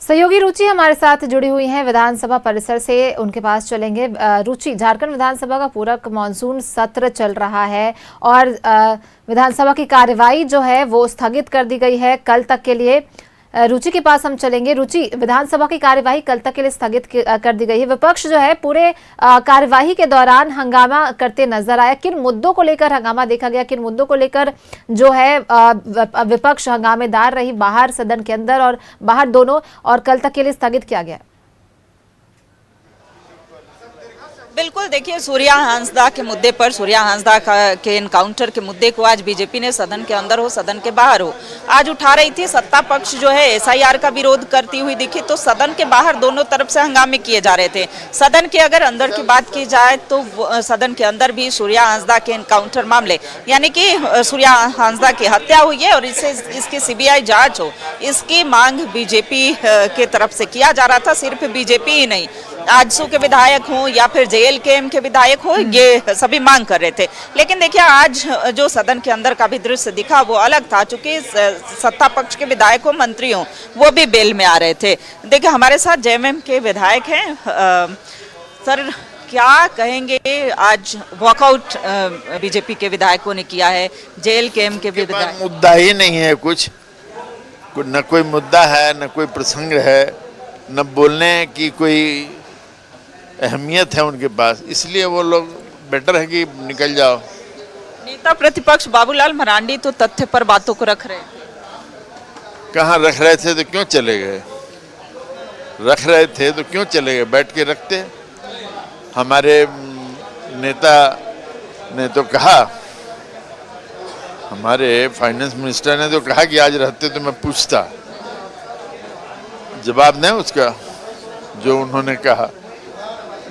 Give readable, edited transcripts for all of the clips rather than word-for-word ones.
सहयोगी रुचि हमारे साथ जुड़ी हुई हैं विधानसभा परिसर से, उनके पास चलेंगे। रुचि, झारखंड विधानसभा का पूरक मानसून सत्र चल रहा है और विधानसभा की कार्यवाही जो है वो स्थगित कर दी गई है कल तक के लिए। रुचि के पास हम चलेंगे। रुचि, विधानसभा की कार्यवाही कल तक के लिए स्थगित कर दी गई है। विपक्ष जो है पूरे कार्यवाही के दौरान हंगामा करते नजर आया। किन मुद्दों को लेकर हंगामा देखा गया, किन मुद्दों को लेकर जो है विपक्ष हंगामेदार रही, बाहर सदन के अंदर और बाहर दोनों, और कल तक के लिए स्थगित किया गया? बिल्कुल, देखिए, सूर्या हांसदा के मुद्दे पर, सूर्या हांसदा के एनकाउंटर के मुद्दे को आज बीजेपी ने सदन के अंदर हो सदन के बाहर हो आज उठा रही थी। सत्ता पक्ष जो है एसआईआर का विरोध करती हुई दिखी, तो सदन के बाहर दोनों तरफ से हंगामे किए जा रहे थे। सदन के अगर अंदर की बात की जाए तो सदन के अंदर भी सूर्या हांसदा के एनकाउंटर मामले, यानी कि सूर्या हांसदा की हत्या हुई है और इसकी सीबीआई जांच हो, इसकी मांग बीजेपी के तरफ से किया जा रहा था। सिर्फ बीजेपी ही नहीं, आजसू के विधायक हों या फिर जेएलकेएम के विधायक हो, ये सभी मांग कर रहे थे। लेकिन देखिए, आज जो सदन के अंदर का भी दृश्य दिखा वो अलग था, चूंकि सत्ता पक्ष के विधायक हो, मंत्री हो, वो भी बेल में आ रहे थे। देखिए, हमारे साथ जेएमएम के विधायक हैं। सर, क्या कहेंगे, आज वॉकआउट बीजेपी के विधायकों ने किया है, जेएलकेएम के भी विधायक। मुद्दा ही नहीं है, कुछ न कोई मुद्दा है, न कोई प्रसंग है, न बोलने की कोई अहमियत है उनके पास, इसलिए वो लोग बेटर है कि निकल जाओ। नेता प्रतिपक्ष बाबूलाल मरांडी तो तथ्य पर बातों को रख रहे हैं। कहाँ रख रहे थे तो क्यों चले गए? रख रहे थे तो क्यों चले गए? बैठ के रखते। हमारे नेता ने तो कहा, हमारे फाइनेंस मिनिस्टर ने तो कहा कि आज रहते तो मैं पूछता। जवाब दें उसका जो उन्होंने कहा।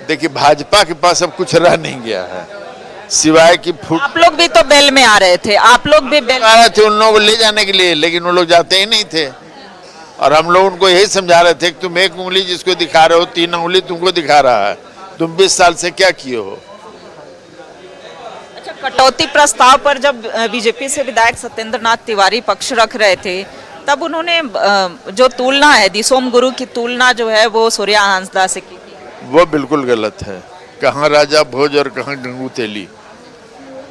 देखिए, भाजपा के पास अब कुछ रह नहीं गया है सिवाय कि फूट। आप लोग भी तो बेल में आ रहे थे, आप लोग भी बेल आ रहे थे उन लोगों को ले जाने के लिए, लेकिन वो लोग जाते ही नहीं थे। और हम लोग उनको यही समझा रहे थे कि तुम एक उंगली जिसको दिखा रहे हो, 3 उंगली तुमको दिखा रहा है। तुम 20 साल से क्या किए हो? अच्छा, कटौती प्रस्ताव पर जब बीजेपी से विधायक सत्येंद्र नाथ तिवारी पक्ष रख रहे थे, तब उन्होंने जो तुलना है, दिसोम गुरु की तुलना जो है वो सूर्या हांसदा से की। वो बिल्कुल गलत है। कहाँ राजा भोज और कहाँ गंगू तेली।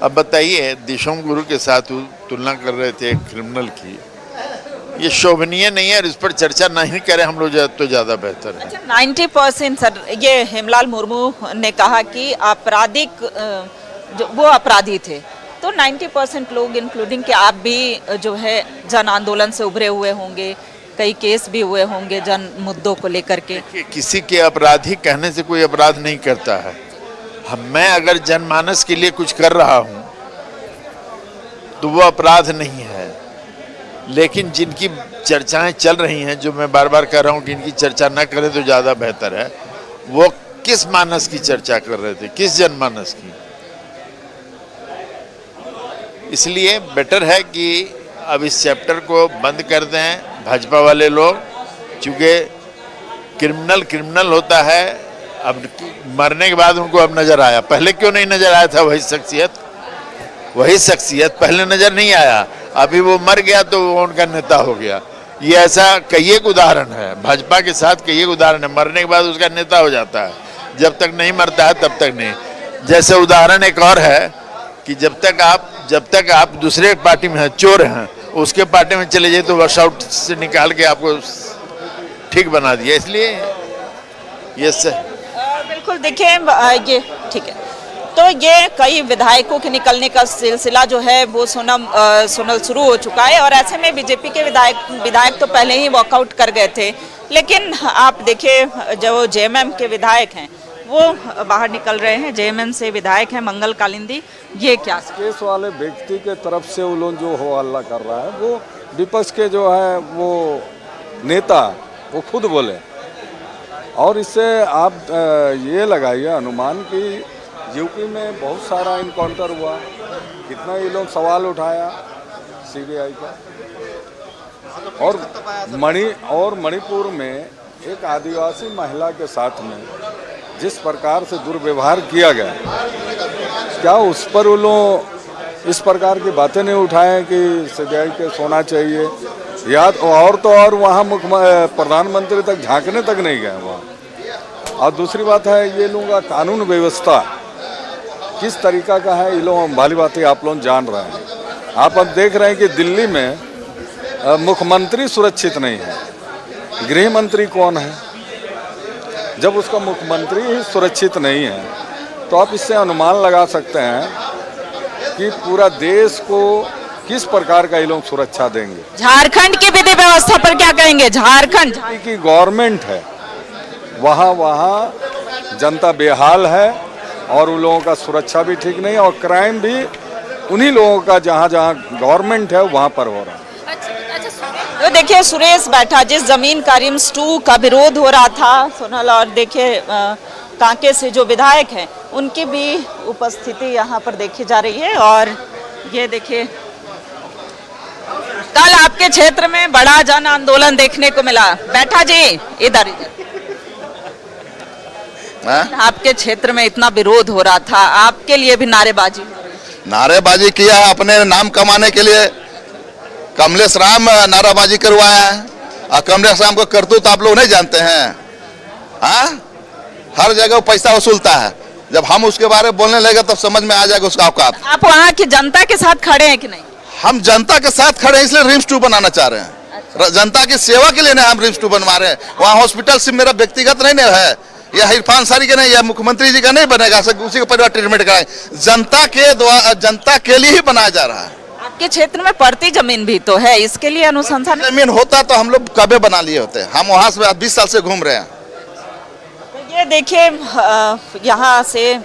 अब बताइए, दिसोम गुरु के साथ तुलना कर रहे थे क्रिमिनल की। ये शोभनीय नहीं है और इस पर चर्चा नहीं करें हम लोग तो ज़्यादा बेहतर है। अच्छा, 90% सर, ये हेमलाल मुर्मू ने कहा कि आपराधिक वो अपराधी थे, तो 90% लोग, इंक्लूडिंग कि आप भी जो है जन आंदोलन से उभरे हुए होंगे, कई केस भी हुए होंगे जन मुद्दों को लेकर के। किसी के अपराधी कहने से कोई अपराध नहीं करता है। मैं अगर जनमानस के लिए कुछ कर रहा हूं तो वो अपराध नहीं है। लेकिन जिनकी चर्चाएं चल रही हैं, जो मैं बार बार कह रहा हूं कि इनकी चर्चा न करें तो ज़्यादा बेहतर है, वो किस मानस की चर्चा कर रहे थे, किस जनमानस की? इसलिए बेटर है कि अब इस चैप्टर को बंद कर दें भाजपा वाले लोग, चूँकि क्रिमिनल होता है। अब मरने के बाद उनको अब नजर आया, पहले क्यों नहीं नजर आया था? वही शख्सियत पहले नजर नहीं आया, अभी वो मर गया तो वो उनका नेता हो गया। ये ऐसा कई एक उदाहरण है, भाजपा के साथ कई एक उदाहरण है। मरने के बाद उसका नेता हो जाता है, जब तक नहीं मरता है तब तक नहीं। जैसे उदाहरण एक और है कि जब तक आप दूसरे पार्टी में हैं, चोर हैं, उसके पार्टी में चले जाए तो वर्कआउट से निकाल के आपको ठीक बना दिया। इसलिए ये बिल्कुल, देखिए, ये ठीक है। तो ये कई विधायकों के निकलने का सिलसिला जो है वो सुनल शुरू हो चुका है, और ऐसे में बीजेपी के विधायक तो पहले ही वॉकआउट कर गए थे। लेकिन आप देखिए, जो जेएमएम के विधायक हैं वो बाहर निकल रहे हैं। जेएमएम से विधायक हैं मंगल कालिंदी। ये क्या केस वाले व्यक्ति के तरफ से वो लोग जो हो हल्ला कर रहा है, वो विपक्ष के जो है वो नेता वो खुद बोले। और इससे आप ये लगाइए अनुमान कि यूपी में बहुत सारा इनकाउंटर हुआ, कितना ये लोग सवाल उठाया सीबीआई का। और मणिपुर में एक आदिवासी महिला के साथ में जिस प्रकार से दुर्व्यवहार किया गया, क्या उस पर वो लोग इस प्रकार की बातें नहीं उठाएं कि सीबीआई के होना चाहिए, या और तो और वहाँ प्रधानमंत्री तक झांकने तक नहीं गए वहाँ। और दूसरी बात है, ये लोगों का कानून व्यवस्था किस तरीका का है, ये लोग भली बातें आप लोग जान रहे हैं। आप अब देख रहे हैं कि दिल्ली में मुख्यमंत्री सुरक्षित नहीं है, गृह मंत्री कौन है? जब उसका मुख्यमंत्री ही सुरक्षित नहीं है तो आप इससे अनुमान लगा सकते हैं कि पूरा देश को किस प्रकार का ये लोग सुरक्षा देंगे। झारखंड की विधि व्यवस्था पर क्या कहेंगे? झारखंड की गवर्नमेंट है, वहाँ जनता बेहाल है और उन लोगों का सुरक्षा भी ठीक नहीं है और क्राइम भी उन्हीं लोगों का जहाँ गवर्नमेंट है वहाँ पर हो रहा है। तो देखिए सुरेश बैठा, जिस जमीन का रिम्स 2 का विरोध हो रहा था सोनल, और देखिए कांके से जो विधायक हैं उनकी भी उपस्थिति यहाँ पर देखी जा रही है। और ये देखिए कल आपके क्षेत्र में बड़ा जन आंदोलन देखने को मिला। बैठा जी इधर आपके क्षेत्र में इतना विरोध हो रहा था, आपके लिए भी नारेबाजी किया है अपने नाम कमाने के लिए। कमलेश राम नाराबाजी करवाया है और कमलेश राम को करतूत आप लोग नहीं जानते हैं। हाँ, हर जगह वो पैसा वसूलता है। जब हम उसके बारे में बोलने लगे तब समझ में आ जाएगा उसका औकात। आप वहाँ की जनता के साथ खड़े हैं कि नहीं? हम जनता के साथ खड़े हैं, इसलिए रिम्स 2 बनाना चाह रहे हैं। जनता की सेवा के लिए नहीं हम रिम्स 2 बनवा रहे हैं। वहाँ हॉस्पिटल सिर्फ मेरा व्यक्तिगत नहीं है, या इरफान सारी का नहीं, या मुख्यमंत्री जी का नहीं बनेगा, उसी को परिवार ट्रीटमेंट कराए। जनता के लिए ही बनाया जा रहा है। आपके क्षेत्र में पड़ती जमीन भी तो है, इसके लिए अनुसंधान जमीन होता तो हम लोग कभी बना लिए होते। हम वहाँ से 20 साल से घूम रहे हैं। तो ये देखिए यहाँ से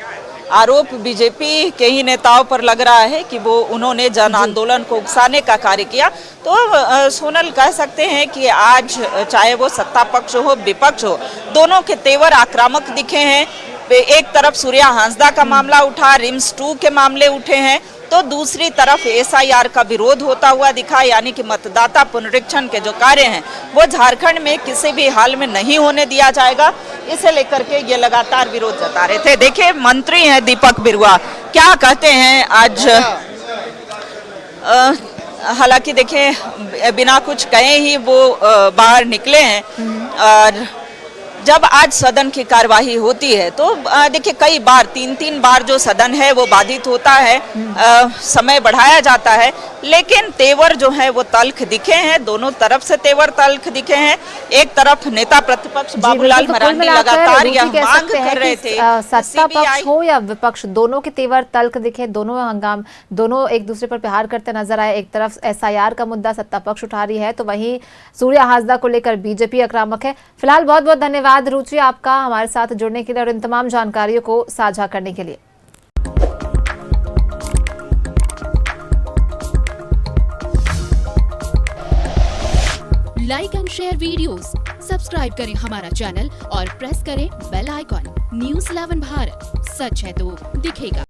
आरोप बीजेपी के ही नेताओं पर लग रहा है कि वो उन्होंने जन आंदोलन को उकसाने का कार्य किया। तो सोनल कह सकते हैं कि आज चाहे वो सत्ता पक्ष हो विपक्ष हो, दोनों के तेवर आक्रामक दिखे हैं। एक तरफ सूर्या हांसदा का मामला उठा, रिम्स 2 के मामले उठे हैं, तो दूसरी तरफ एसआईआर का विरोध होता हुआ दिखा। यानी कि मतदाता पुनरीक्षण के जो कार्य हैं वो झारखंड में किसी भी हाल में नहीं होने दिया जाएगा, इसे लेकर के ये लगातार विरोध जता रहे थे। देखिए मंत्री हैं दीपक बिरुआ, क्या कहते हैं आज? हालांकि देखिए बिना कुछ कहे ही वो बाहर निकले हैं। और जब आज सदन की कार्यवाही होती है तो देखिए कई बार 3 बार जो सदन है वो बाधित होता है, समय बढ़ाया जाता है, लेकिन तेवर जो है वो तल्ख दिखे हैं। दोनों तरफ से तेवर तल्ख दिखे हैं। एक तरफ नेता प्रतिपक्ष बाबूलाल मरांडी लगातार यह मांग कर रहे थे, सत्ता पक्ष हो या विपक्ष, दोनों के तेवर तल्ख दिखे, दोनों एक दूसरे पर प्रहार करते नजर आए। एक तरफ एसआईआर का मुद्दा सत्ता पक्ष उठा रही है, तो वहीं सूर्या हांसदा को लेकर बीजेपी आक्रामक है। फिलहाल बहुत बहुत धन्यवाद रुचि आपका हमारे साथ जुड़ने के लिए और इन तमाम जानकारियों को साझा करने के लिए। Like and share videos, subscribe करें हमारा चैनल और प्रेस करें बेल आइकॉन। न्यूज़ 11 भारत, सच है तो दिखेगा।